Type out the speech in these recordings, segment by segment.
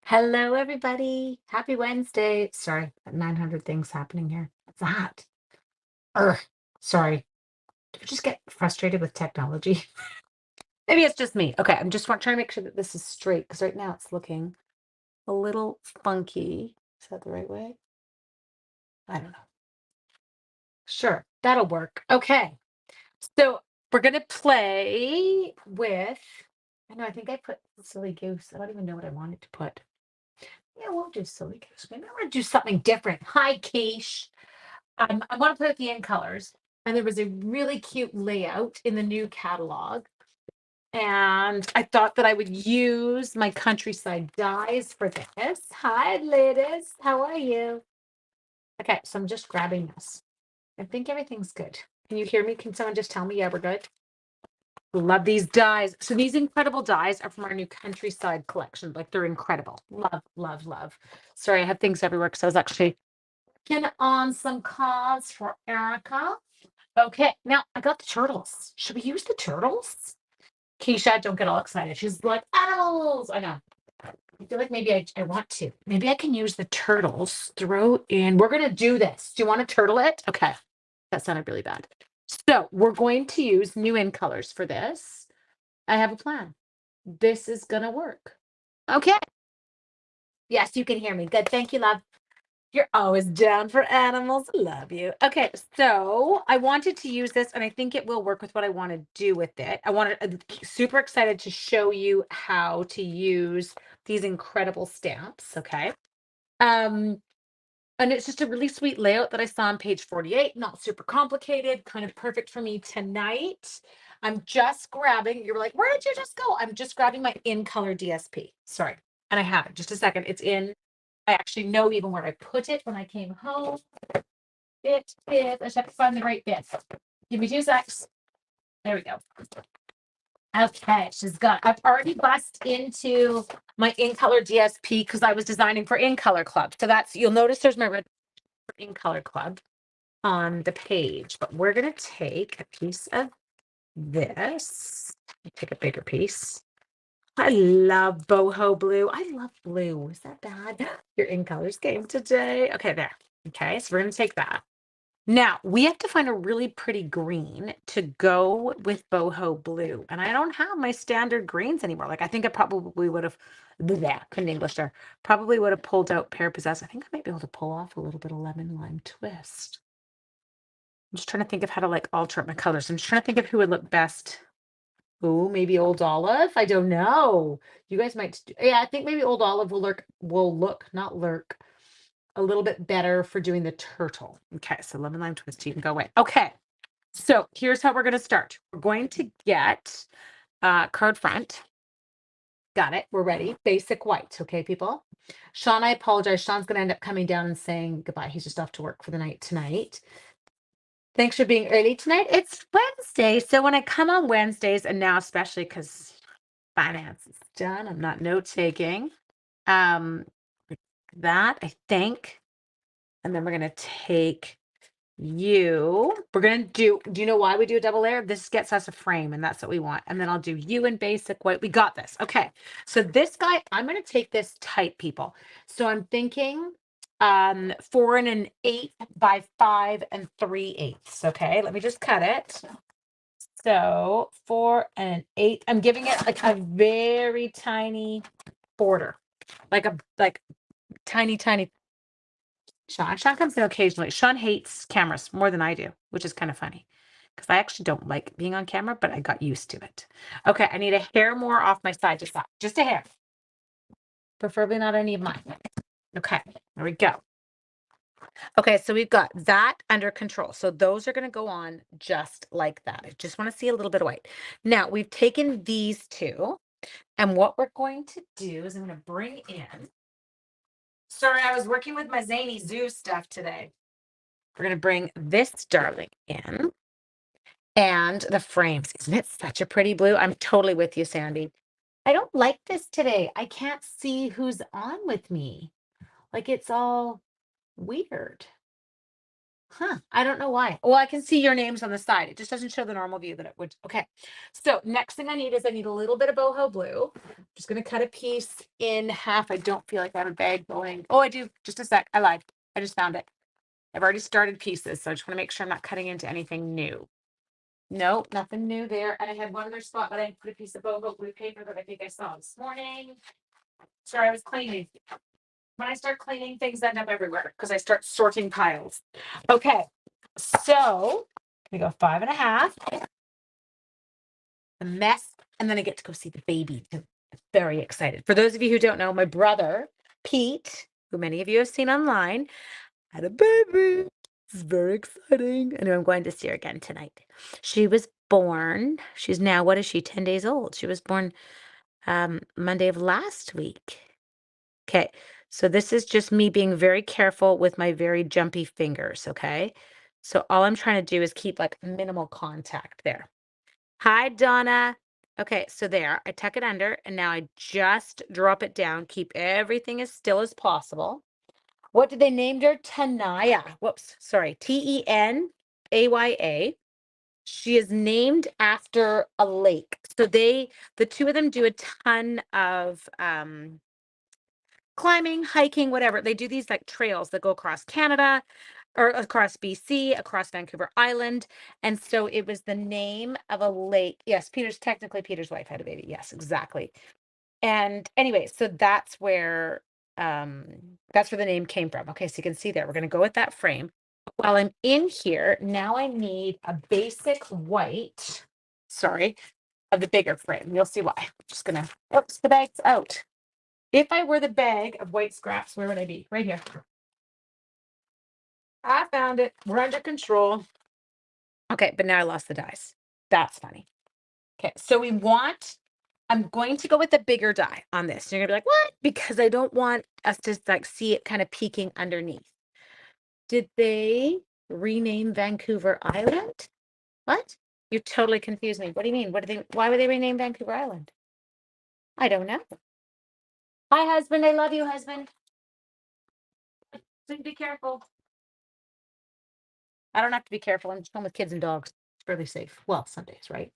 Hello, everybody. Happy Wednesday. Sorry, 900 things happening here. What's that? Ugh, sorry. Do I just get frustrated with technology? Maybe it's just me. Okay, I'm just trying to make sure that this is straight because right now it's looking a little funky. Is that the right way? I don't know. Sure, that'll work. Okay, so we're gonna play with. I know. I think I put silly goose. I don't even know what I wanted to put. Yeah, we'll do silly goose. Maybe I want to do something different. Hi, Keish. I want to play with the in colors. And there was a really cute layout in the new catalog. And I thought that I would use my countryside dies for this. Hi, ladies. How are you? Okay, so I'm just grabbing this. I think everything's good. Can you hear me? Can someone just tell me, yeah, we're good? Love these dies. So these incredible dies are from our new countryside collection. Like they're incredible. Love, love, love. Sorry, I have things everywhere because I was actually working on some cards for Erica. Okay, now I got the turtles. Should we use the turtles? Keisha, don't get all excited. She's like, animals. I know. I feel like maybe I want to. Maybe I can use the turtles. Throw in. We're going to do this. Do you want to turtle it? Okay. That sounded really bad. So we're going to use new in colors for this. I have a plan. This is going to work. Okay. Yes, you can hear me. Good. Thank you, love. You're always down for animals. Love you. Okay, so I wanted to use this, and I think it will work with what I want to do with it. I'm super excited to show you how to use these incredible stamps. Okay. Um, and it's just a really sweet layout that I saw on page 48. Not super complicated, kind of perfect for me tonight. I'm just grabbing. You're like, where did you just go? I'm just grabbing my in color DSP. Sorry, and I have it. Just a second. It's in. I actually know even where I put it when I came home. I just have to find the right bit. Give me 2 secs. There we go. Okay, I've already bust into my in color DSP because I was designing for in color club. So you'll notice there's my red in color club on the page, but we're going to take a piece of this. Take a bigger piece. I love boho blue. I love blue. Is that bad? Your in colors game today. Okay, there. Okay, so we're going to take that. Now, we have to find a really pretty green to go with boho blue. And I don't have my standard greens anymore. Like, I think I probably would have, couldn't English there, probably would have pulled out Pear Possess. I think I might be able to pull off a little bit of lemon lime twist. I'm just trying to think of how to like alter my colors. I'm just trying to think of who would look best. Oh, maybe Old Olive. I don't know. You guys might. Yeah, I think maybe Old Olive not lurk, a little bit better for doing the turtle. Okay, so lemon lime twist, you can go away. Okay, so here's how we're going to start. We're going to get card front. Got it. We're ready. Basic white. Okay, people. Sean, I apologize. Sean's going to end up coming down and saying goodbye. He's just off to work for the night tonight. Thanks for being early tonight. It's Wednesday. So when I come on Wednesdays, and now especially because finance is done, I'm not note taking. That I think. And then we're going to take we're going to do you know why we do a double layer? This gets us a frame, and that's what we want. And then I'll do you in basic white. We got this. Okay. So this guy, I'm going to take this tight, people. So I'm thinking 4 1/8 by 5 3/8. Okay. Let me just cut it. So 4 1/8. I'm giving it like a very tiny border, like tiny, tiny. Sean comes in occasionally. Sean hates cameras more than I do, which is kind of funny because I actually don't like being on camera, but I got used to it. Okay, I need a hair more off my side, just a hair. Preferably not any of mine. Okay, there we go. Okay, so we've got that under control. So those are going to go on just like that. I just want to see a little bit of white. Now we've taken these two, and what we're going to do is I'm going to bring in. Sorry, I was working with my Zany Zoo stuff today. We're going to bring this darling in and the frames. Isn't it such a pretty blue? I'm totally with you, Sandy. I don't like this today. I can't see who's on with me. Like it's all weird. Huh. I don't know why. Well, I can see your names on the side. It just doesn't show the normal view that it would. Okay. So next thing I need is I need a little bit of boho blue. I'm just going to cut a piece in half. I don't feel like I have a bag going. Oh, I do. Just a sec. I lied. I just found it. I've already started pieces. So I just want to make sure I'm not cutting into anything new. Nope, nothing new there. And I had one other spot, but I put a piece of boho blue paper that I think I saw this morning. Sorry, I was cleaning. When I start cleaning, things end up everywhere because I start sorting piles. Okay, so we go 5.5, the mess, and then I get to go see the baby too. Very excited. For those of you who don't know, my brother, Pete, who many of you have seen online, had a baby. It's very exciting. Anyway, I'm going to see her again tonight. She was born, she's now, what is she, 10 days old? She was born Monday of last week. Okay, so this is just me being very careful with my very jumpy fingers, okay? So all I'm trying to do is keep like minimal contact there. Hi, Donna. Okay, so there, I tuck it under and now I just drop it down. Keep everything as still as possible. What did they name her? Tanaya. Whoops, sorry. Tenaya. She is named after a lake. So the two of them do a ton of climbing, hiking, whatever. They do these like trails that go across Canada or across BC, across Vancouver Island. And so it was the name of a lake. Yes, technically Peter's wife had a baby. Yes, exactly. And anyway, so that's where the name came from. Okay, so you can see there. We're going to go with that frame. While I'm in here, now I need a basic white, sorry, of the bigger frame. You'll see why. I'm just gonna, oops, the bag's out. If I were the bag of white scraps, where would I be? Right here. I found it. We're under control. Okay, but now I lost the dies. That's funny. Okay, so I'm going to go with the bigger die on this. You're gonna be like, what? Because I don't want us to like see it kind of peeking underneath. Did they rename Vancouver Island? What? You totally confused me. What do you mean? Why would they rename Vancouver Island? I don't know. Hi, husband. I love you, husband. Please be careful. I don't have to be careful. I'm just home with kids and dogs. It's fairly safe. Well, some days, right?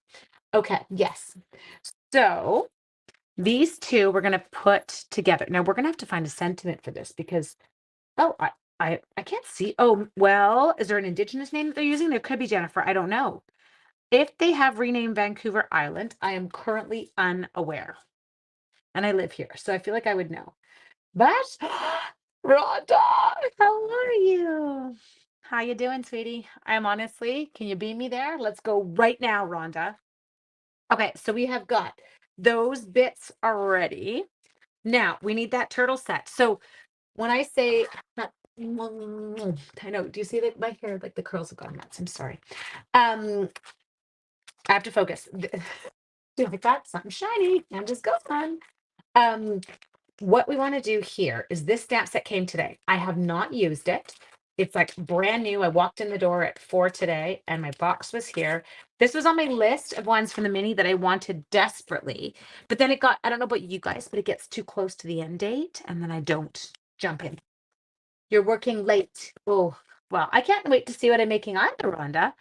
Okay, yes. So these two we're gonna put together. Now we're gonna have to find a sentiment for this because oh, I can't see. Oh, well, is there an indigenous name that they're using? There could be Jennifer. I don't know. If they have renamed Vancouver Island, I am currently unaware. And I live here, so I feel like I would know. But Rhonda, how are you? How you doing, sweetie? I'm honestly, can you beam me there? Let's go right now, Rhonda. Okay, so we have got those bits already. Now we need that turtle set. So when I say, I know, do you see that my hair, like the curls have gone nuts? I'm sorry. I have to focus. Do you like that? Something shiny. I'm just going. What we want to do here is this stamp set came today. I have not used it. It's like brand new. I walked in the door at 4 today and my box was here. This was on my list of ones from the mini that I wanted desperately. But then it got, I don't know about you guys, but it gets too close to the end date and then I don't jump in. You're working late. Oh, well, I can't wait to see what I'm making either, Rhonda.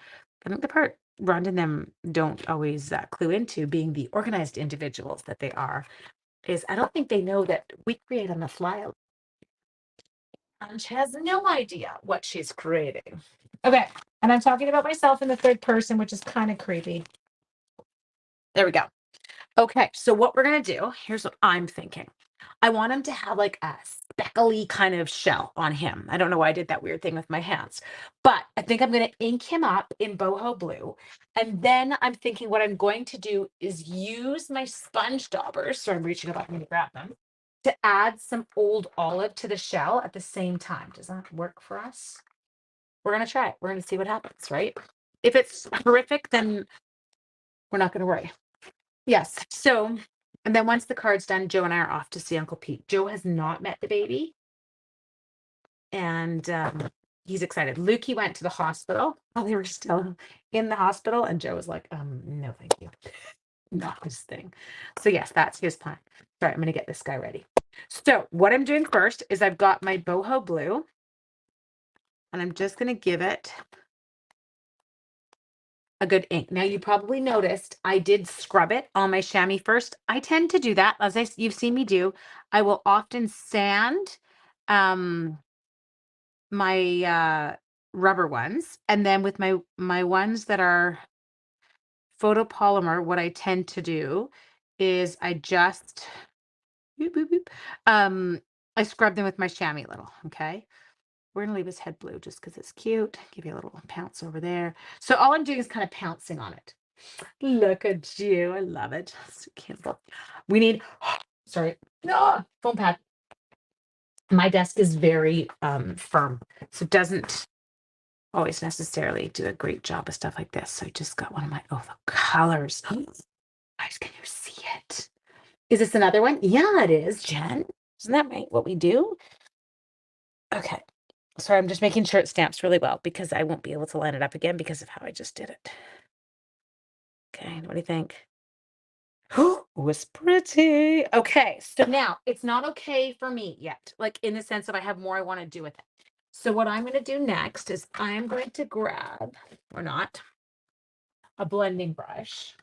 I think the part Rhonda and them don't always clue into being the organized individuals that they are is I don't think they know that we create on the fly. And she has no idea what she's creating. Okay. And I'm talking about myself in the third person, which is kind of creepy. There we go. Okay. So what we're going to do, here's what I'm thinking. I want him to have like a speckly kind of shell on him. I don't know why I did that weird thing with my hands, but I think I'm going to ink him up in boho blue. And then I'm thinking what I'm going to do is use my sponge daubers. So I'm reaching up, I'm going to grab them to add some old olive to the shell at the same time. Does that work for us? We're going to try it. We're going to see what happens, right? If it's horrific, then we're not going to worry. Yes. So, and then once the card's done, Joe and I are off to see Uncle Pete. Joe has not met the baby, and he's excited. Lukey went to the hospital while they were still in the hospital, and Joe was like, no, thank you. Not this thing. So yes, that's his plan. Sorry, I'm going to get this guy ready. So what I'm doing first is I've got my boho blue. and I'm just going to give it a good ink. Now, you probably noticed I did scrub it on my chamois first. I tend to do that, as you've seen me do. I will often sand um, my rubber ones, and then with my ones that are photopolymer, what I tend to do is I just boop, boop, boop, um, I scrub them with my chamois a little. Okay. We're gonna leave his head blue just because it's cute. Give you a little pounce over there. So all I'm doing is kind of pouncing on it. Look at you. I love it. So cute. We need, sorry, no, foam pad. My desk is very firm, so it doesn't always necessarily do a great job of stuff like this. So I just got one of my, oh, the colors. Guys, can you see it? Is this another one? Yeah, it is, Jen. Isn't that right? What we do? Okay. Sorry, I'm just making sure it stamps really well because I won't be able to line it up again because of how I just did it. Okay, what do you think? Oh, it's pretty. Okay, so now it's not okay for me yet, like in the sense of I have more I want to do with it. So what I'm going to do next is I'm going to grab, or not, a blending brush.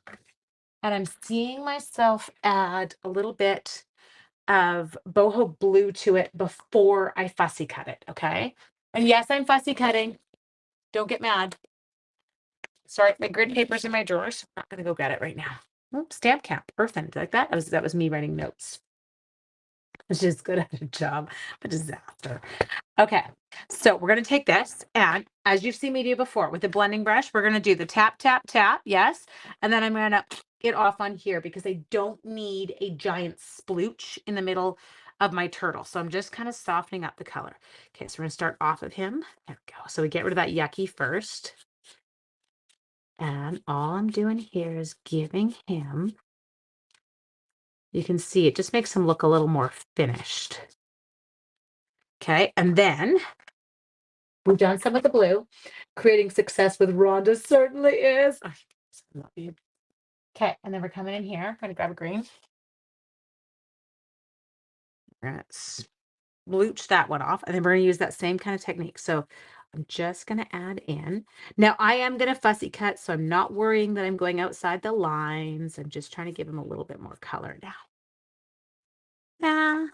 And I'm seeing myself add a little bit of boho blue to it before I fussy cut it, okay? And yes, I'm fussy cutting. Don't get mad. Sorry, my grid paper's in my drawer, so I'm not gonna go get it right now. Oh, stamp count, perfect. Like that was me writing notes. She's good at her job. A disaster. Okay, so we're gonna take this, and as you've seen me do before with the blending brush, we're gonna do the tap, tap, tap, yes, and then I'm gonna get off on here because I don't need a giant splooch in the middle of my turtle. So I'm just kind of softening up the color. Okay, so we're gonna start off of him. There we go. So we get rid of that yucky first. And all I'm doing here is giving him, you can see it just makes him look a little more finished. Okay, and then we've done some with the blue. Creating success with Rhonda certainly is. I love you. Okay, and then we're coming in here. I'm gonna grab a green. We're gonna splooch that one off, and then we're gonna use that same kind of technique. So I'm just gonna add in. Now I am gonna fussy cut, so I'm not worrying that I'm going outside the lines. I'm just trying to give him a little bit more color now. Ah,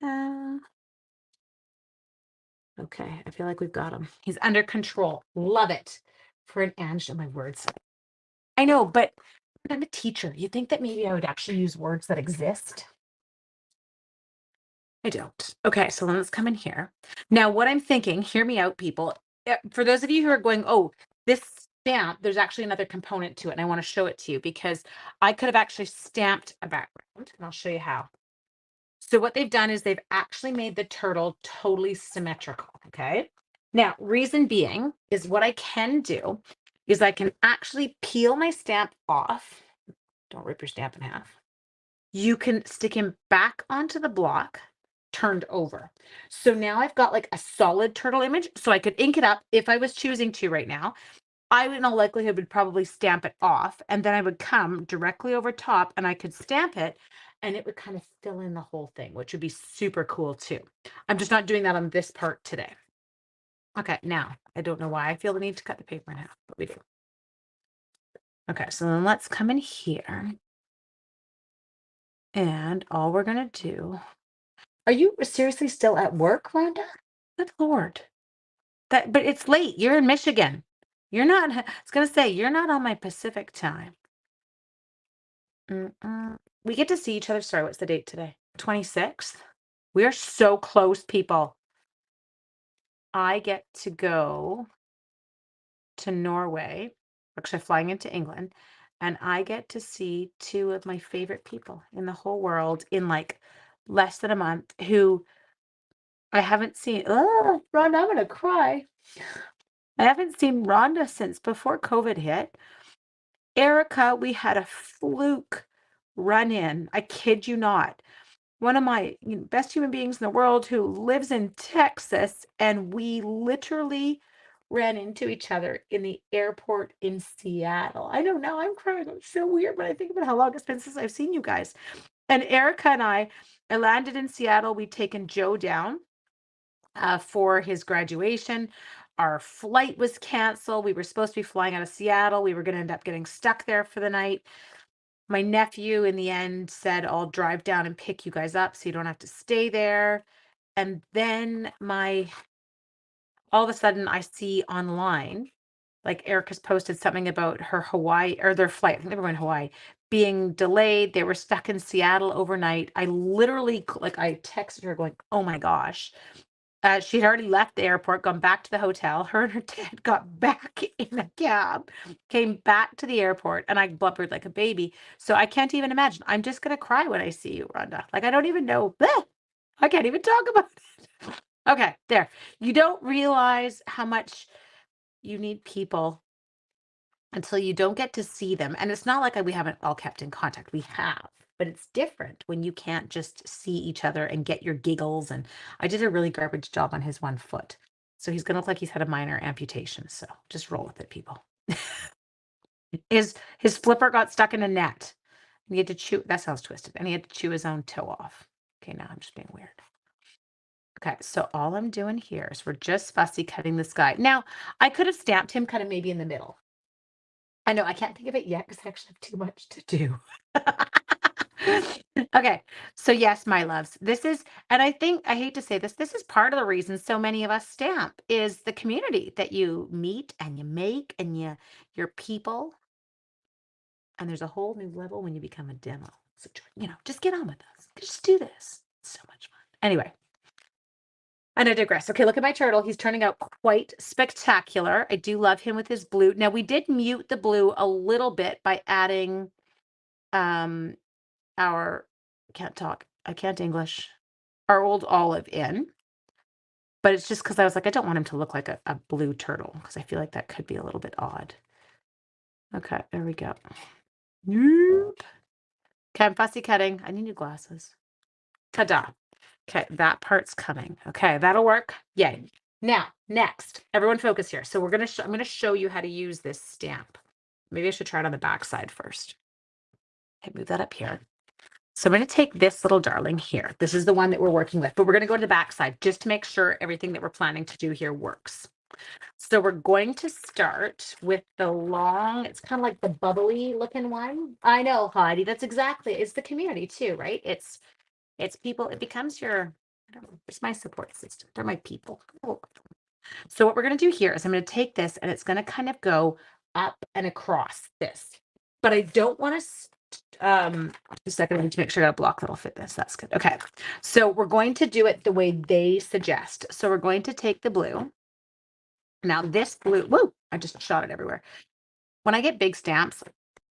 ah. Okay, I feel like we've got him. He's under control. Love it. For an Ange, my words. I know, but I'm a teacher. You think that maybe I would actually use words that exist? I don't. Okay, so then let's come in here. Now, what I'm thinking, hear me out, people. For those of you who are going, oh, this stamp, there's actually another component to it, and I want to show it to you because I could have actually stamped a background, and I'll show you how. So what they've done is they've actually made the turtle totally symmetrical, okay? Now, reason being is what I can do is I can actually peel my stamp off. Don't rip your stamp in half. You can stick him back onto the block, turned over. So now I've got like a solid turtle image. So I could ink it up if I was choosing to right now. I would in all likelihood would probably stamp it off, and then I would come directly over top and I could stamp it and it would kind of fill in the whole thing, which would be super cool too. I'm just not doing that on this part today. Okay, now I don't know why I feel the need to cut the paper in half, but we do. Okay, so then let's come in here. And all we're gonna do. Are you seriously still at work, Rhonda? Good Lord. But it's late. You're in Michigan. You're not, I was gonna say, you're not on my Pacific time. We get to see each other. Sorry, what's the date today? 26th. We are so close, people. I get to go to Norway, actually flying into England, and I get to see two of my favorite people in the whole world in like less than a month who I haven't seen. Oh, Rhonda, I'm gonna cry. I haven't seen Rhonda since before COVID hit. Erica, we had a fluke run in. I kid you not. One of my best human beings in the world who lives in Texas, and we literally ran into each other in the airport in Seattle. I know now I'm crying. It's so weird when I think about how long it's been since I've seen you guys. And Erica and I landed in Seattle. We'd taken Joe down for his graduation. Our flight was canceled. We were supposed to be flying out of Seattle. We were going to end up getting stuck there for the night. My nephew, in the end, said, I'll drive down and pick you guys up so you don't have to stay there. And then all of a sudden, I see online, like Erica's posted something about her Hawaii or their flight. I think they were going to Hawaii being delayed. They were stuck in Seattle overnight. I literally, like, I texted her going, oh my gosh. She'd already left the airport, gone back to the hotel. Her and her dad got back in a cab, came back to the airport, and I blubbered like a baby. So I can't even imagine. I'm just going to cry when I see you, Rhonda. Like, I don't even know. I can't even talk about it. Okay, there. You don't realize how much you need people until you don't get to see them. And it's not like we haven't all kept in contact. We have, but it's different when you can't just see each other and get your giggles. And I did a really garbage job on his one foot. So he's going to look like he's had a minor amputation. So just roll with it, people. His flipper got stuck in a net. And he had to chew. That sounds twisted. And he had to chew his own toe off. Okay, now I'm just being weird. Okay, so all I'm doing here is we're just fussy cutting this guy. Now, I could have stamped him kind of maybe in the middle. I know I can't think of it yet because I actually have too much to do. Okay, so yes, my loves, this is, and I think, I hate to say this is part of the reason so many of us stamp is the community that you meet and you make and you're people. And there's a whole new level when you become a demo. So, just get on with us. Just do this. It's so much fun. Anyway. And I digress. Okay, look at my turtle. He's turning out quite spectacular. I do love him with his blue. Now, we did mute the blue a little bit by adding our, can't talk, I can't English, our old olive in. But it's just because I was like, I don't want him to look like a blue turtle because I feel like that could be a little bit odd. Okay, there we go. Nope. Okay, I'm fussy cutting. I need new glasses. Ta-da. Okay, that part's coming. Okay, that'll work. Yay. Now, next, everyone focus here. So I'm going to show you how to use this stamp. Maybe I should try it on the back side first. Okay, move that up here. So I'm going to take this little darling here. This is the one that we're working with, but we're going to go to the back side just to make sure everything that we're planning to do here works. So we're going to start with the long, it's kind of like the bubbly looking one. I know, Heidi, that's exactly, it's the community too, right? It's people, it becomes your, I don't know, it's my support system. They're my people. Oh. So what we're going to do here is I'm going to take this and it's going to kind of go up and across this. But I don't want to, just a second, I need to make sure I got a block that'll fit this. That's good. Okay. So we're going to do it the way they suggest. So we're going to take the blue. Now this blue, whoa, I just shot it everywhere. When I get big stamps,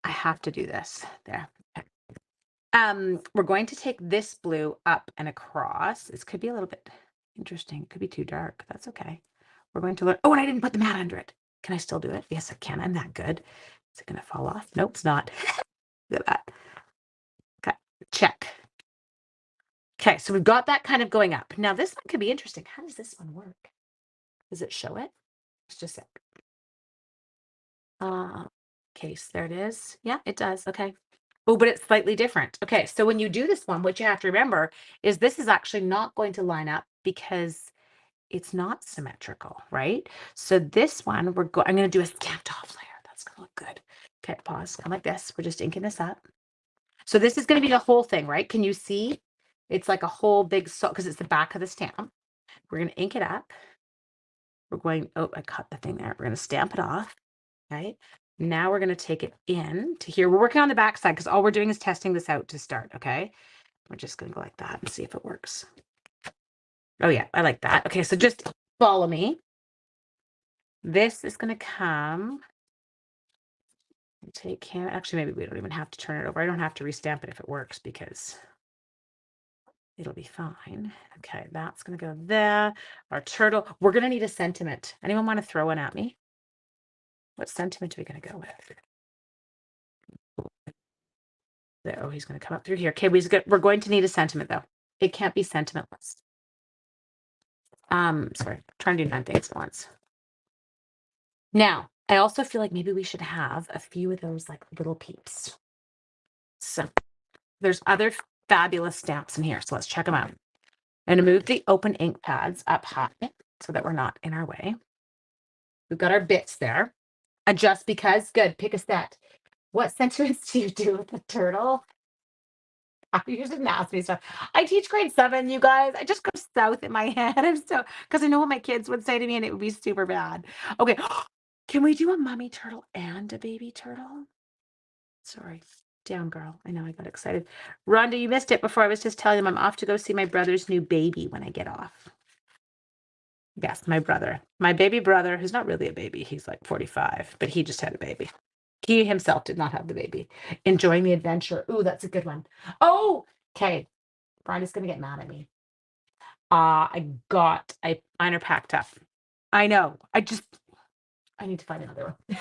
I have to do this. There. Okay. We're going to take this blue up and across. This could be a little bit interesting. It could be too dark. That's okay. We're going to learn. Oh, and I didn't put the mat under it. Can I still do it? Yes, I can. I'm that good. Is it going to fall off? Nope, it's not. Look at that. Okay, check. Okay, so we've got that kind of going up. Now this one could be interesting. How does this one work? Does it show it? It's just a case. There it is. Yeah, it does. Okay. Oh, but it's slightly different. Okay, so when you do this one, what you have to remember is this is actually not going to line up because it's not symmetrical, right? So this one, I'm going to do a stamped off layer. That's going to look good. Okay, pause. Come like this. We're just inking this up. So this is going to be the whole thing, right? Can you see? It's like a whole big, because it's the back of the stamp. We're going to ink it up. We're going, oh, I cut the thing there. We're going to stamp it off, right? Now we're going to take it in to here. We're working on the back side because all we're doing is testing this out to start, okay? We're just going to go like that and see if it works. Oh, yeah, I like that. Okay, so just follow me. This is going to come. Take him. Actually, maybe we don't even have to turn it over. I don't have to restamp it if it works because it'll be fine. Okay, that's going to go there. Our turtle. We're going to need a sentiment. Anyone want to throw one at me? What sentiment are we going to go with? There. Oh, he's going to come up through here. Okay, we're going to need a sentiment, though. It can't be sentimentless. Sorry, trying to do 9 things at once. Now, I also feel like maybe we should have a few of those like little peeps. So there's other fabulous stamps in here. So let's check them out. I'm going to move the open ink pads up high so that we're not in our way. We've got our bits there. Adjust because, good, pick a set. What sentiments do you do with the turtle? You shouldn't ask me stuff. I teach grade 7, you guys. I just go south in my head. I'm so, because I know what my kids would say to me and it would be super bad. Okay. Can we do a mummy turtle and a baby turtle? Sorry. Down, girl. I know I got excited. Rhonda, you missed it before. I was just telling them I'm off to go see my brother's new baby when I get off. Yes, my brother. My baby brother, who's not really a baby. He's like 45, but he just had a baby. He himself did not have the baby. Enjoying the adventure. Ooh, that's a good one. Oh, okay. Brian is going to get mad at me. I mine are packed up. I know. I need to find another one.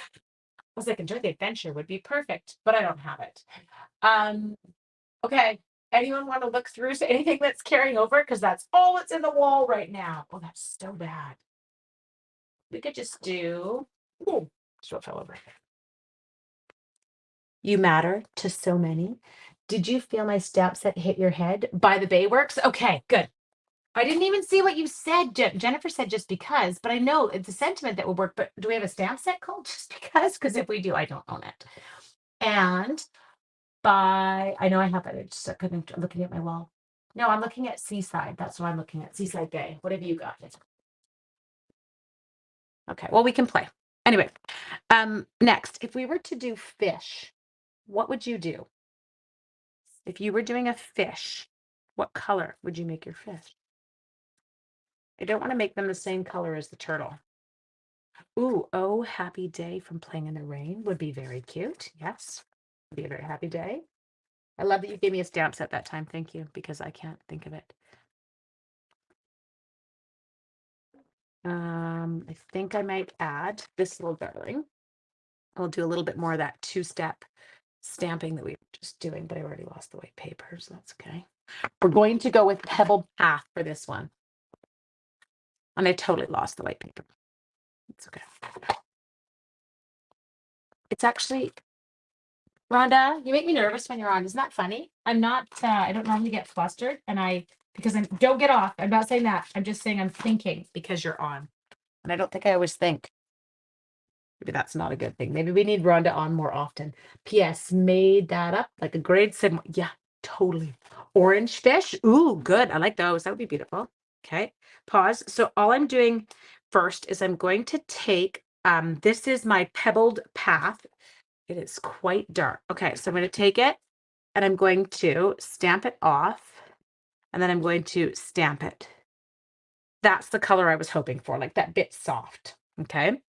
I was like, enjoy the adventure would be perfect, but I don't have it. Okay. Anyone want to look through anything that's carrying over? Because that's all that's in the wall right now. Oh, that's so bad. We could just do. Oh, just what fell over. You matter to so many. Did you feel my stamp set hit your head by the Bay Works? Okay, good. I didn't even see what you said. Jennifer said just because, but I know it's a sentiment that will work. But do we have a stamp set called just because? Because if we do, I don't own it. And I know I have it. I just couldn't looking at my wall. No, I'm looking at Seaside. That's what I'm looking at. Seaside Bay. What have you got? Okay, well, we can play. Anyway, next, if we were to do fish, what would you do? If you were doing a fish, what color would you make your fish? I don't want to make them the same color as the turtle. Ooh, oh, happy day from playing in the rain would be very cute. Yes, would be a very happy day. I love that you gave me a stamp set that time. Thank you, because I can't think of it. I think I might add this little darling. I'll do a little bit more of that 2-step stamping that we were just doing, but I already lost the white paper, so that's okay. We're going to go with Pebble Path for this one. And I totally lost the white paper. It's okay. It's actually, Rhonda, you make me nervous when you're on. Isn't that funny? I'm not, I don't normally get flustered because don't get off. I'm not saying that. I'm just saying I'm thinking because you're on. And I don't think I always think. Maybe that's not a good thing. Maybe we need Rhonda on more often. P.S. Made that up like a grade 7. Yeah, totally. Orange fish. Ooh, good. I like those. That would be beautiful. Okay. Pause. So all I'm doing first is I'm going to take, this is my pebbled path. It is quite dark. Okay. So I'm going to take it and I'm going to stamp it off and then I'm going to stamp it. That's the color I was hoping for, like that bit soft. Okay.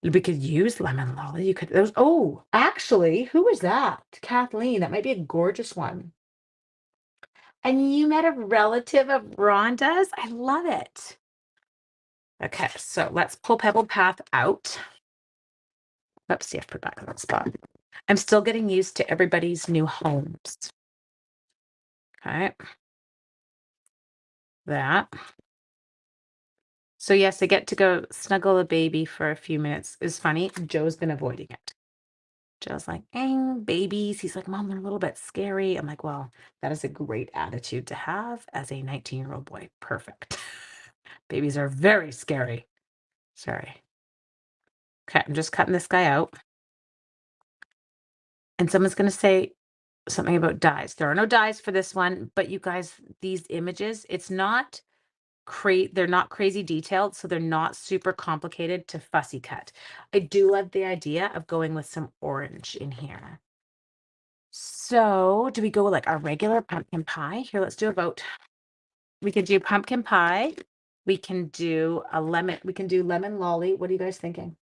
We could use lemon lolly. You could those. Oh, actually, who was that? Kathleen. That might be a gorgeous one. And you met a relative of Rhonda's. I love it. Okay, so let's pull Pebble Path out. Oops, see, I put it back on that spot. I'm still getting used to everybody's new homes. Okay. That. So yes, I get to go snuggle a baby for a few minutes. It's funny. Joe's been avoiding it. Joe's like, babies. He's like, Mom, they're a little bit scary. I'm like, well, that is a great attitude to have as a 19-year-old boy. Perfect. Babies are very scary. Sorry. Okay, I'm just cutting this guy out. And someone's going to say something about dies. There are no dies for this one, but you guys, these images, they're not crazy detailed, so they're not super complicated to fussy cut. I do love the idea of going with some orange in here. So do we go with like our regular pumpkin pie? Here, let's do a vote. We could do pumpkin pie. We can do lemon lolly. What are you guys thinking?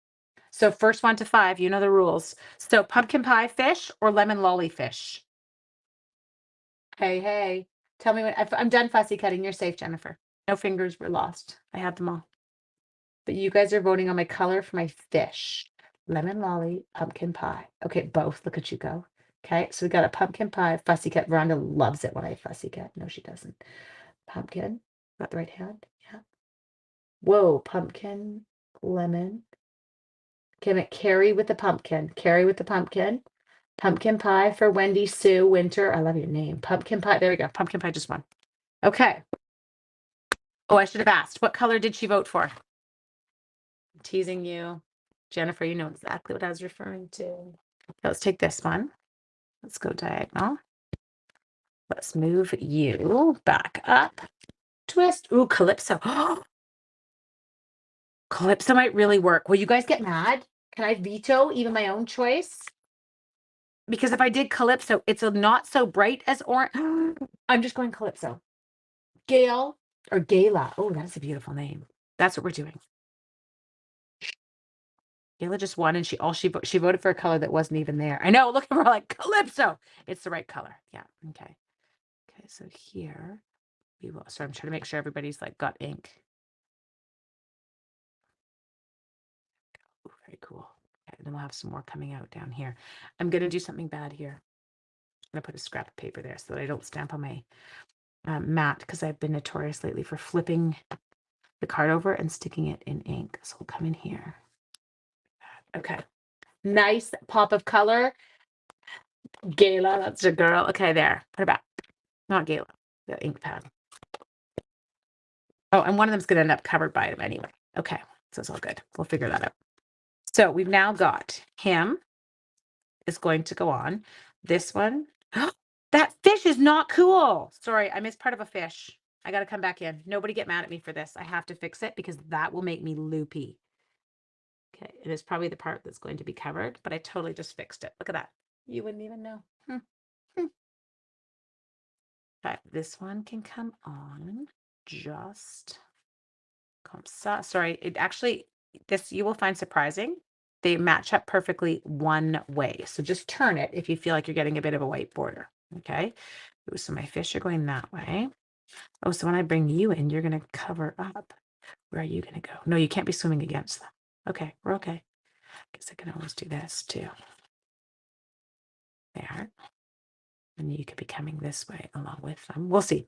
So first 1 to 5, you know the rules. So pumpkin pie fish or lemon lolly fish? Hey, tell me when I'm done fussy cutting. You're safe, Jennifer. No fingers were lost. I had them all. But you guys are voting on my color for my fish. Lemon lolly, pumpkin pie. Okay, both. Look at you go. Okay, so we got a pumpkin pie, fussy cut. Rhonda loves it when I fussy cut. No, she doesn't. Pumpkin. Got the right hand? Yeah. Whoa, pumpkin, lemon. Okay, carry with the pumpkin. Carry with the pumpkin. Pumpkin pie for Wendy Sue Winter. I love your name. Pumpkin pie. There we go. Pumpkin pie just won. Okay. Oh, I should have asked. What color did she vote for? I'm teasing you. Jennifer, you know exactly what I was referring to. Let's take this one. Let's go diagonal. Let's move you back up. Twist. Ooh, Calypso. Calypso might really work. Will you guys get mad? Can I veto even my own choice? Because if I did Calypso, it's a not so bright as orange. I'm just going Calypso. Gail or Gala. Oh, that's a beautiful name. That's what we're doing. Gayla just won, and she voted for a color that wasn't even there. I know. Look at her like Calypso. It's the right color. Yeah. Okay. Okay. So here we will. So I'm trying to make sure everybody's like got ink. Ooh, very cool. Okay, and then we'll have some more coming out down here. I'm gonna do something bad here. I'm gonna put a scrap of paper there so that I don't stamp on my mat, because I've been notorious lately for flipping the card over and sticking it in ink. So we'll come in here. Okay. Nice pop of color. Gayla, that's your girl. Okay, there. Put it back. Not Gayla, the ink pad. Oh, and one of them's going to end up covered by him anyway. Okay, so it's all good. We'll figure that out. So we've now got him is going to go on. This one. That fish is not cool. Sorry, I missed part of a fish. I got to come back in. Nobody get mad at me for this. I have to fix it because that will make me loopy. Okay, it is probably the part that's going to be covered, but I totally just fixed it. Look at that. You wouldn't even know. Okay, this one can come on just comme ça. Sorry, it actually, this you will find surprising. They match up perfectly one way. So just turn it if you feel like you're getting a bit of a white border. Okay. Ooh, so my fish are going that way. Oh, so when I bring you in, you're going to cover up. Where are you going to go? No, you can't be swimming against them. Okay, we're okay. Guess I can always do this too. There. And you could be coming this way along with them. We'll see.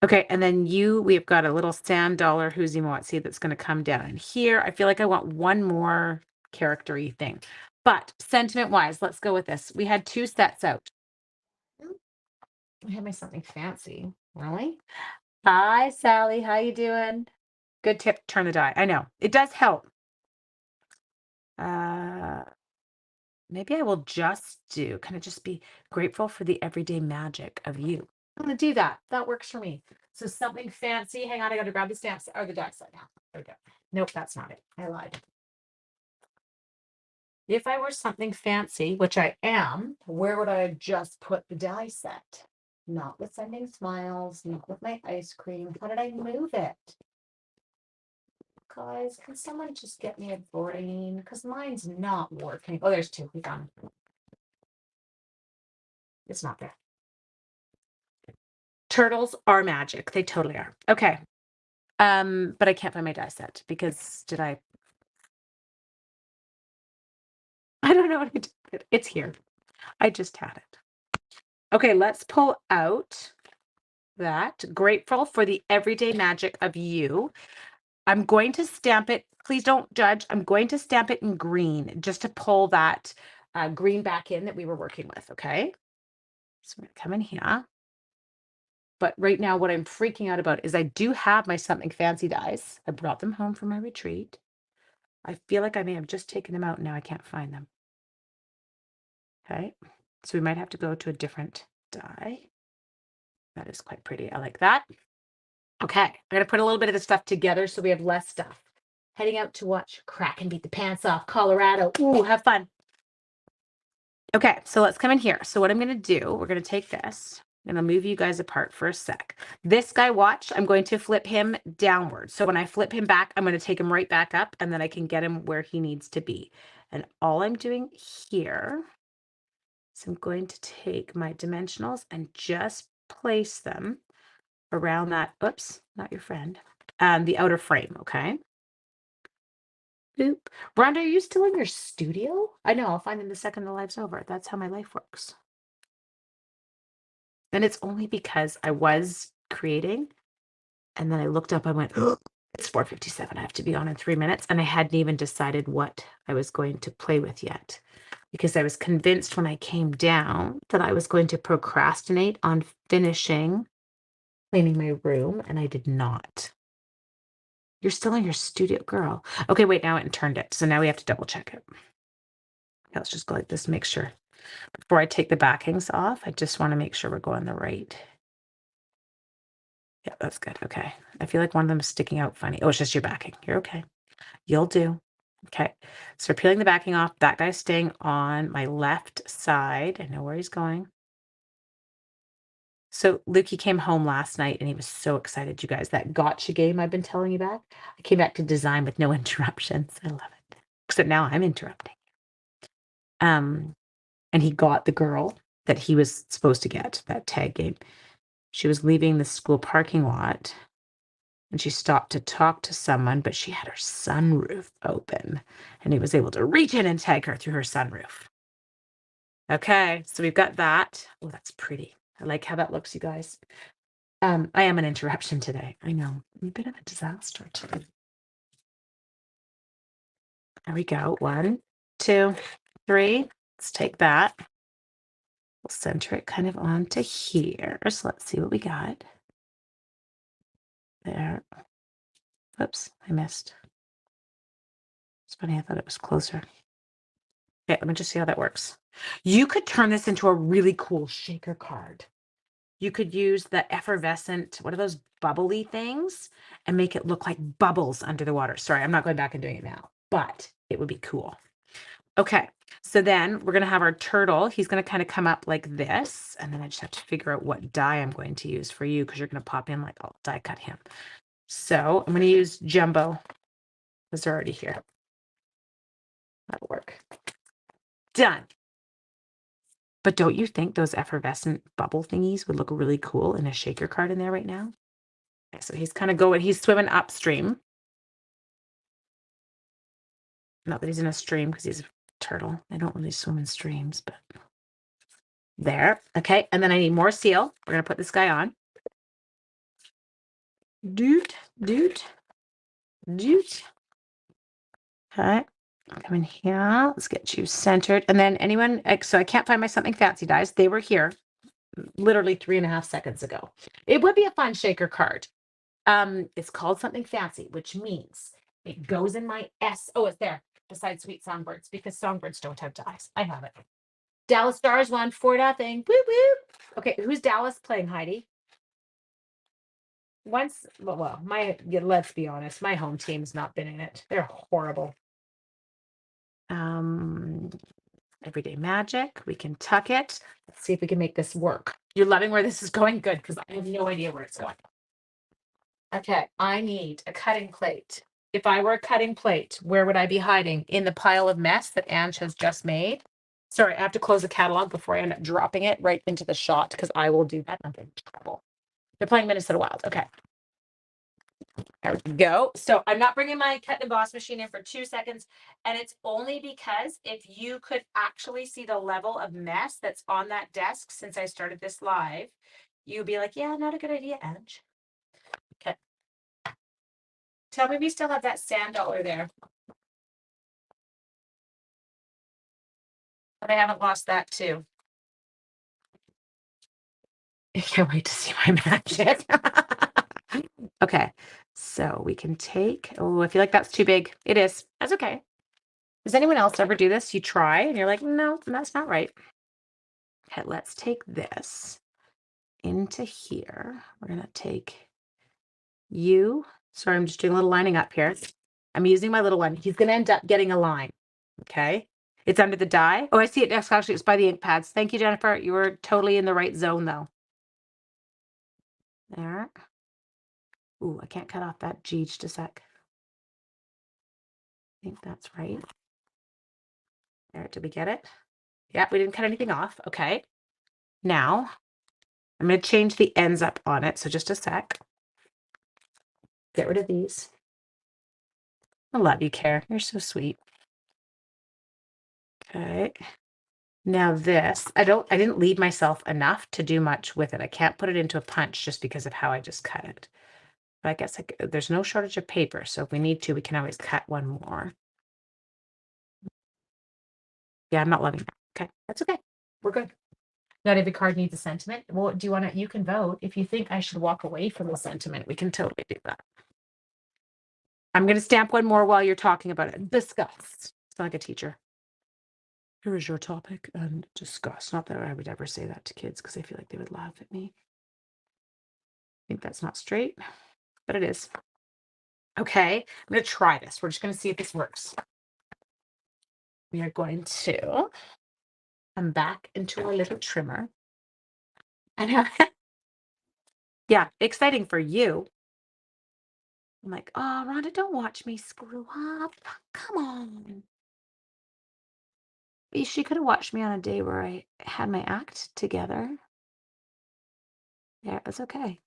Okay, and then we've got a little sand dollar Huzimotsi that's going to come down in here. I feel like I want one more character-y thing. But sentiment-wise, let's go with this. We had 2 sets out. I had my something fancy. Really? Hi, Sally. How you doing? Good tip, turn the die. I know. It does help. Maybe I will just kind of just be grateful for the everyday magic of you. I'm going to do that. That works for me. So something fancy. Hang on, I got to grab the stamps or the die set now. There we go. Nope, that's not it. I lied. If I were something fancy, which I am, where would I just put the die set? Not with sending smiles, not with my ice cream. How did I move it? Guys, can someone just get me a brain? Because mine's not working. Oh, there's 2. We found it. It's not there. Turtles are magic. They totally are. Okay. But I can't find my die set because I don't know what I did. It's here. I just had it. Okay, let's pull out that. Grateful for the everyday magic of you. I'm going to stamp it. Please don't judge. I'm going to stamp it in green just to pull that green back in that we were working with. Okay. So I'm going to come in here. But right now, what I'm freaking out about is I do have my something fancy dies. I brought them home from my retreat. I feel like I may have just taken them out. Now I can't find them. Okay. So we might have to go to a different die. That is quite pretty. I like that. Okay. I'm going to put a little bit of the stuff together so we have less stuff. Heading out to watch Kraken beat the pants off Colorado. Ooh, have fun. Okay. So let's come in here. So what I'm going to do, we're going to take this. I'm going to move you guys apart for a sec. This guy, watch, I'm going to flip him downward. So when I flip him back, I'm going to take him right back up and then I can get him where he needs to be. And all I'm doing here is I'm going to take my dimensionals and just place them around that, oops, not your friend, the outer frame, okay? Boop. Rhonda, are you still in your studio? I know, I'll find them the second the live's over. That's how my life works. And it's only because I was creating and then I looked up, I went, oh, it's 4:57. I have to be on in 3 minutes. And I hadn't even decided what I was going to play with yet because I was convinced when I came down that I was going to procrastinate on finishing cleaning my room, and I did not. You're still in your studio, girl. Okay, wait, now it turned it. So now we have to double check it. Okay, let's just go like this, make sure. Before I take the backings off, I just want to make sure we're going the right. Yeah, that's good. Okay. I feel like one of them is sticking out funny. Oh, it's just your backing. You're okay. You'll do. Okay. So we're peeling the backing off. That guy's staying on my left side. I know where he's going. So Lukey came home last night and he was so excited, you guys. That gotcha game I've been telling you about. I came back to design with no interruptions. I love it. Except now I'm interrupting. And he got the girl that he was supposed to get, that tag game. She was leaving the school parking lot and she stopped to talk to someone, but she had her sunroof open and he was able to reach in and tag her through her sunroof. Okay, so we've got that. Oh, that's pretty. I like how that looks, you guys. I am an interruption today. I know. I'm a bit of a disaster today. There we go. 1, 2, 3. Let's take that. We'll center it kind of onto here. So let's see what we got. There. Oops, I missed. It's funny, I thought it was closer. Okay, let me just see how that works. You could turn this into a really cool shaker card. You could use the effervescent, what are those bubbly things, and make it look like bubbles under the water. Sorry, I'm not going back and doing it now, but it would be cool. Okay, so then we're going to have our turtle. He's going to kind of come up like this, and then I just have to figure out what die I'm going to use for you because you're going to pop in like I'll die cut him. So I'm going to use jumbo because they're already here. That'll work. Done. But don't you think those effervescent bubble thingies would look really cool in a shaker card in there right now? Okay, so he's kind of going, he's swimming upstream. Not that he's in a stream because he's a turtle. I don't really swim in streams, but there. Okay, and then I need more seal. We're going to put this guy on. Doot, doot, doot. Okay, come in here. Let's get you centered. And then anyone, so I can't find my something fancy dies. They were here literally 3.5 seconds ago. It would be a fun shaker card. It's called something fancy, which means it goes in my S. Oh, it's there beside Sweet Songbirds because songbirds don't have dies. I have it. Dallas Stars won 4-0. Woo woo. Okay, who's Dallas playing, Heidi? Let's be honest, my home team's not been in it. They're horrible. Everyday Magic. We can tuck it. Let's see if we can make this work. You're loving where this is going? Good, because I have no idea where it's going. Okay, I need a cutting plate. If I were a cutting plate, where would I be hiding? In the pile of mess that Ange has just made? Sorry, I have to close the catalog before I end up dropping it right into the shot because I will do that. I'm in trouble. They're playing Minnesota Wild. Okay. There we go. So I'm not bringing my cut and emboss machine in for 2 seconds. And it's only because if you could actually see the level of mess that's on that desk since I started this live, you'd be like, yeah, not a good idea, Ange. Okay. Tell me we still have that sand dollar there. But I haven't lost that too. I can't wait to see my magic. Okay, so we can take, oh, I feel like that's too big. It is. That's okay. Does anyone else ever do this? You try and you're like, no, that's not right. Okay, let's take this into here. We're going to take you. Sorry, I'm just doing a little lining up here. I'm using my little one. He's going to end up getting a line. Okay. It's under the die. Oh, I see it. Actually, it's by the ink pads. Thank you, Jennifer. You were totally in the right zone, though. There. Ooh, I can't cut off that G just a sec. I think that's right. There, did we get it? Yeah, we didn't cut anything off. Okay. Now, I'm going to change the ends up on it. So just a sec. Get rid of these. I love you, Care. You're so sweet. Okay. Now this, I didn't leave myself enough to do much with it. I can't put it into a punch just because of how I just cut it. But I guess there's no shortage of paper. So if we need to, we can always cut one more. Yeah, I'm not loving that. Okay, that's okay. We're good. Not every card needs a sentiment. Well, do you want to, you can vote. If you think I should walk away from the sentiment, we can totally do that. I'm going to stamp one more while you're talking about it. Discuss. It's not like a teacher. Here is your topic and discuss. Not that I would ever say that to kids because I feel like they would laugh at me. I think that's not straight, but it is. Okay, I'm going to try this. We're just going to see if this works. We are going to come back into our little trimmer. And yeah, exciting for you. I'm like, oh, Rhonda, don't watch me screw up. Come on. She could have watched me on a day where I had my act together. Yeah, it's okay.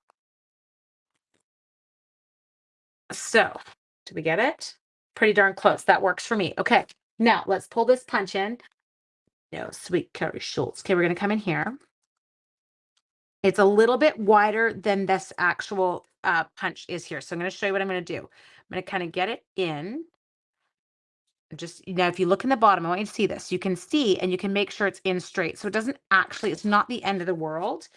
So, do we get it? Pretty darn close. That works for me. Okay, now let's pull this punch in. No, sweet Carrie Schultz. Okay, we're going to come in here. It's a little bit wider than this actual punch is here. So I'm going to show you what I'm going to do. I'm going to kind of get it in. Just now, if you look in the bottom, I want you to see this. You can see and you can make sure it's in straight. So it doesn't actually, it's not the end of the world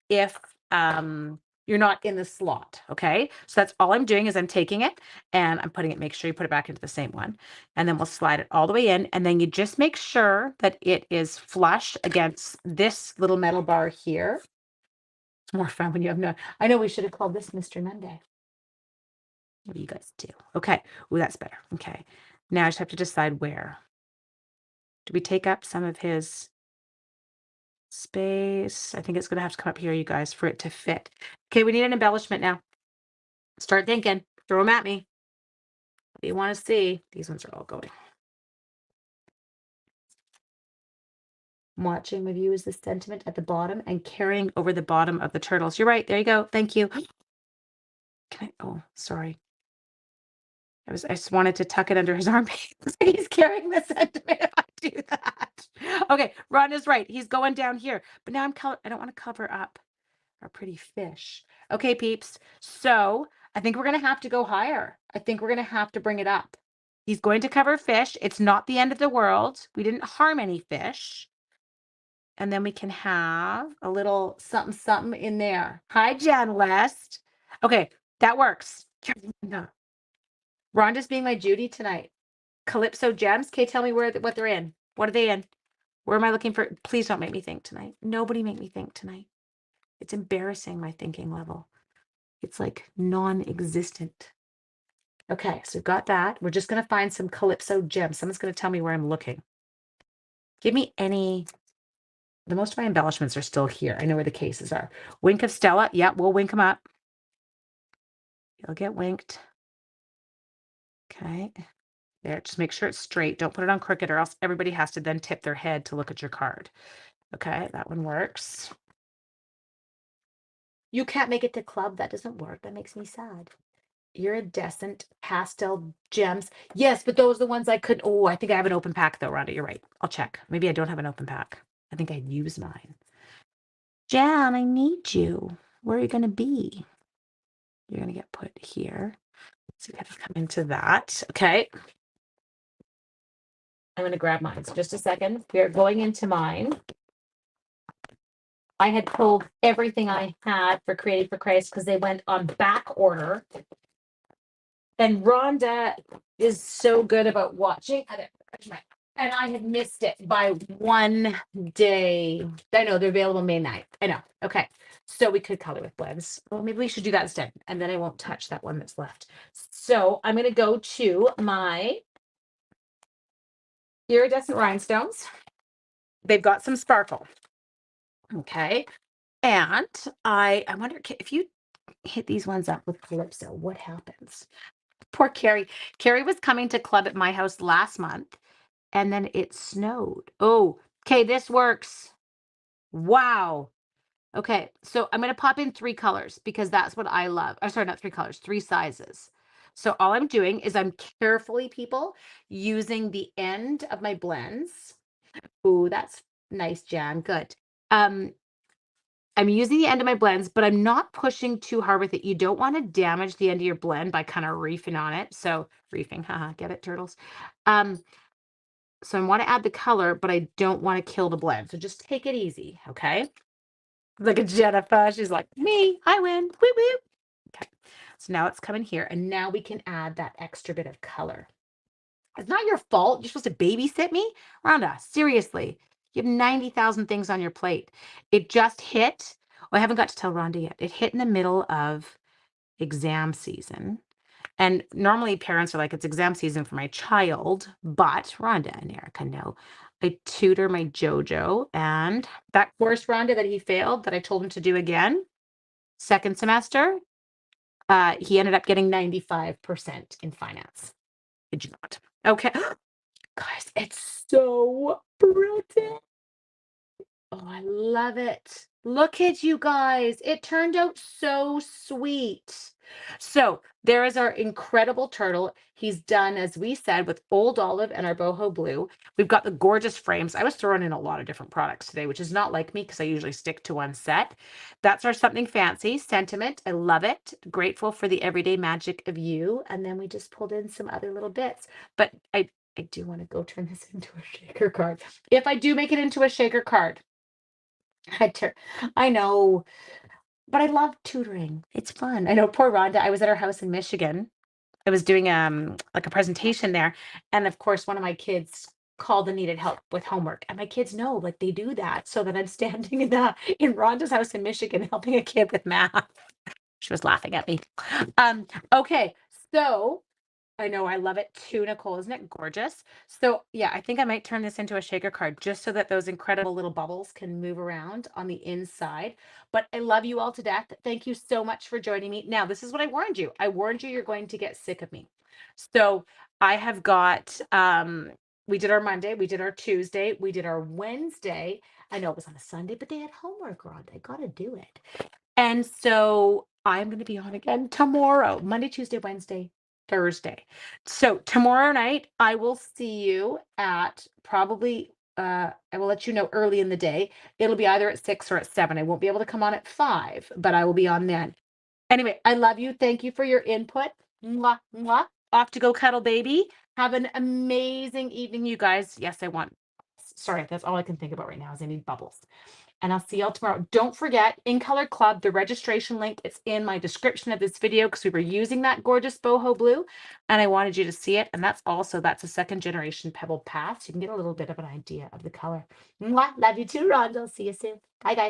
if you're not in the slot. Okay. So that's all I'm doing is I'm taking it and I'm putting it, make sure you put it back into the same one. And then we'll slide it all the way in. And then you just make sure that it is flush against this little metal bar here. It's more fun when you have no, I know we should have called this Mr. Monday. What do you guys do? Okay. Oh, that's better. Okay. Now I just have to decide where. Do we take up some of his space? I think it's going to have to come up here, you guys, for it to fit. Okay, we need an embellishment now. Start thinking. Throw them at me. What do you want to see? These ones are all going. Watching with you is the sentiment at the bottom and carrying over the bottom of the turtles. You're right. There you go. Thank you. Can I? Oh, sorry. I just wanted to tuck it under his armpit. He's carrying the sentiment if I do that. Okay, Ron is right. He's going down here. But now I don't want to cover up our pretty fish. Okay, peeps. So I think we're going to have to go higher. I think we're going to have to bring it up. He's going to cover fish. It's not the end of the world. We didn't harm any fish. And then we can have a little something, something in there. Hi, Jan West. Okay, that works. No. Rhonda's being my Judy tonight. Calypso Gems. Okay, tell me what they're in. What are they in? Where am I looking for? Please don't make me think tonight. Nobody make me think tonight. It's embarrassing, my thinking level. It's like non-existent. Okay, so we've got that. We're just going to find some Calypso Gems. Someone's going to tell me where I'm looking. Give me any. The most of my embellishments are still here. I know where the cases are. Wink of Stella. Yeah, we'll wink them up. You'll get winked. Okay. There, just make sure it's straight. Don't put it on crooked or else everybody has to then tip their head to look at your card. Okay, that one works. You can't make it to club. That doesn't work. That makes me sad. Iridescent pastel gems. Yes, but those are the ones I could. Oh, I think I have an open pack though, Rhonda. You're right. I'll check. Maybe I don't have an open pack. I think I'd use mine. Jan, I need you. Where are you going to be? You're going to get put here. So you have to come into that. Okay. I'm going to grab mine. So just a second. We are going into mine. I had pulled everything I had for Creative for Christ because they went on back order. And Rhonda is so good about watching. And I had missed it by one day. I know they're available May 9th. I know. Okay. So we could color with blends. Well, maybe we should do that instead. And then I won't touch that one that's left. So I'm going to go to my iridescent rhinestones. They've got some sparkle. Okay. And I wonder if you hit these ones up with Calypso, what happens? Poor Carrie. Carrie was coming to club at my house last month and then it snowed. Oh, okay. This works. Wow. Okay. So I'm going to pop in 3 colors because that's what I love. Oh, sorry, not 3 colors, 3 sizes. So all I'm doing is I'm carefully, people, using the end of my blends. Oh, that's nice, Jan. Good. I'm using the end of my blends, but I'm not pushing too hard with it. You don't want to damage the end of your blend by kind of reefing on it. So reefing, haha, get it, turtles? So I want to add the color, but I don't want to kill the blend. So just take it easy, okay? Look at Jennifer. She's like, me, I win. Woo woo. Okay. So now it's coming here, and now we can add that extra bit of color. It's not your fault. You're supposed to babysit me? Rhonda, seriously. You have 90,000 things on your plate. It just hit. Well, I haven't got to tell Rhonda yet. It hit in the middle of exam season. And normally parents are like, it's exam season for my child. But Rhonda and Erica know I tutor my JoJo. And that course, Rhonda, that he failed, that I told him to do again, second semester, he ended up getting 95% in finance. Did you not? Okay. Guys, it's so pretty. Oh, I love it. Look at you guys. It turned out so sweet. So there is our incredible turtle. He's done, as we said, with old olive and our boho blue. We've got the gorgeous frames. I was throwing in a lot of different products today, which is not like me because I usually stick to one set. That's our something fancy sentiment. I love it. Grateful for the everyday magic of you. And then we just pulled in some other little bits. But I do want to go turn this into a shaker card. If I do make it into a shaker card, I tur I know, but I love tutoring. It's fun. I know poor Rhonda, I was at her house in Michigan. I was doing, like, a presentation there, and, of course, one of my kids called and needed help with homework, and my kids know, like, they do that so that I'm standing in Rhonda's house in Michigan helping a kid with math. She was laughing at me. Okay, so I know, I love it too, Nicole. Isn't it gorgeous? So, yeah, I think I might turn this into a shaker card just so that those incredible little bubbles can move around on the inside. But I love you all to death. Thank you so much for joining me. Now, this is what I warned you. I warned you you're going to get sick of me. So, I have got we did our Monday, we did our Tuesday, we did our Wednesday. I know it was on a Sunday, but they had homework, Rhonda. I gotta do it. And so I'm going to be on again tomorrow, Monday, Tuesday, Wednesday, Thursday. So tomorrow night, I will see you at probably, I will let you know early in the day. It'll be either at 6 or at 7. I won't be able to come on at 5, but I will be on then. Anyway, I love you. Thank you for your input. Mwah, mwah. Off to go cuddle baby. Have an amazing evening, you guys. Yes, I want. Sorry, that's all I can think about right now is I need bubbles. And I'll see y'all tomorrow. Don't forget, In Color Club, the registration link is in my description of this video because we were using that gorgeous boho blue and I wanted you to see it. And that's a second generation pebble path. So you can get a little bit of an idea of the color. Mwah. Love you too, Rhonda. See you soon. Bye, guys.